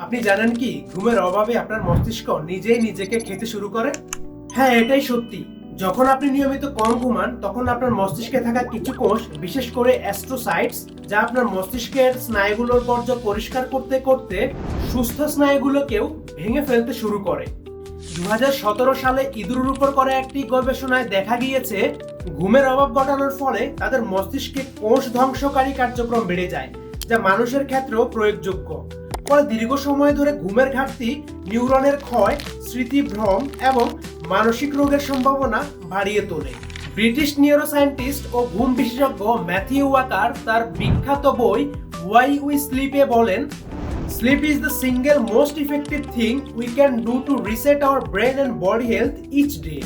আপনি জানেন কি ঘুমের অভাবে আপনার মস্তিষ্ক নিজেই নিজেকে খেতে শুরু করে? হ্যাঁ, এটাই সত্যি। যখন আপনি নিয়মিত কম ঘুমান তখন আপনার মস্তিষ্কে থাকা কিছু কোষ, বিশেষ করে অ্যাস্ট্রোসাইটস, যা আপনার মস্তিষ্কের স্নায়ুগুলোর বর্জ্য পরিষ্কার করতে করতে সুস্থ স্নায়ুগুলোকেও ভেঙে ফেলতে শুরু করে। 2017 সালে ইঁদুরের উপর করা একটি গবেষণায় দেখা গিয়েছে ঘুমের অভাব ঘটানোর ফলে তাদের মস্তিষ্কে কোষ ধ্বংসকারী কার্যক্রম বেড়ে যায়, যা মানুষের ক্ষেত্রেও প্রয়োগযোগ্য। ফলে দীর্ঘ সময় ধরে ঘুমের ঘাটতি নিউরনের ক্ষয়, স্মৃতিভ্রম এবং মানসিক রোগের সম্ভাবনা বাড়িয়ে তোলে। ব্রিটিশ নিউরোসায়েন্টিস্ট ও ঘুম বিশেষজ্ঞ ম্যাথিউ ওয়াকার তার বিখ্যাত বই ওয়াই উই স্লিপে বলেন, "Sleep is the single most effective thing we can do to reset our brain and body health each day."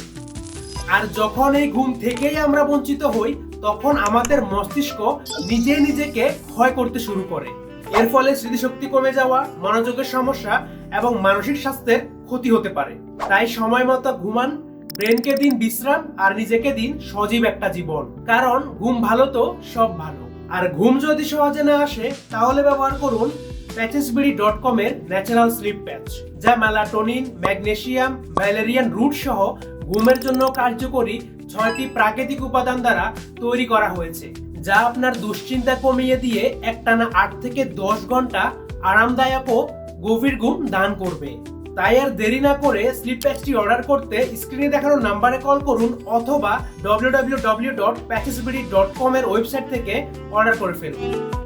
আর যখন এই ঘুম থেকেই আমরা বঞ্চিত হই, তখন আমাদের মস্তিষ্ক নিজেই নিজেকে ক্ষয় করতে শুরু করে। এর ফলে স্মৃতিশক্তি কমে যাওয়া, মনোযোগের সমস্যা এবং মানসিক স্বাস্থ্যের ক্ষতি হতে পারে। তাই সময় মতো ঘুমান, ব্রেনকে দিন বিশ্রাম আর নিজেকে দিন সজীব একটা জীবন। কারণ ঘুম ভালো তো সব ভালো। আর ঘুম যদি সহজে না আসে তাহলে ব্যবহার করুন patchesberry.com এর ন্যাচারাল স্লিপ প্যাচ, যা মেলাটোনিন, ম্যাগনেসিয়াম, ভ্যালেরিয়ান রুট সহ ঘুমের জন্য কার্যকরী 6টি প্রাকৃতিক উপাদান দ্বারা তৈরি করা হয়েছে, যা আপনার দুশ্চিন্তা কমিয়ে দিয়ে একটানা 8 থেকে 10 ঘন্টা আরামদায়ক ও গভীর ঘুম দান করবে। তাই আর দেরি না করে স্লিপ প্যাচটি অর্ডার করতে স্ক্রিনে দেখানো নাম্বারে কল করুন অথবা www.patchesberry.com এর ওয়েবসাইট থেকে অর্ডার করে ফেলুন।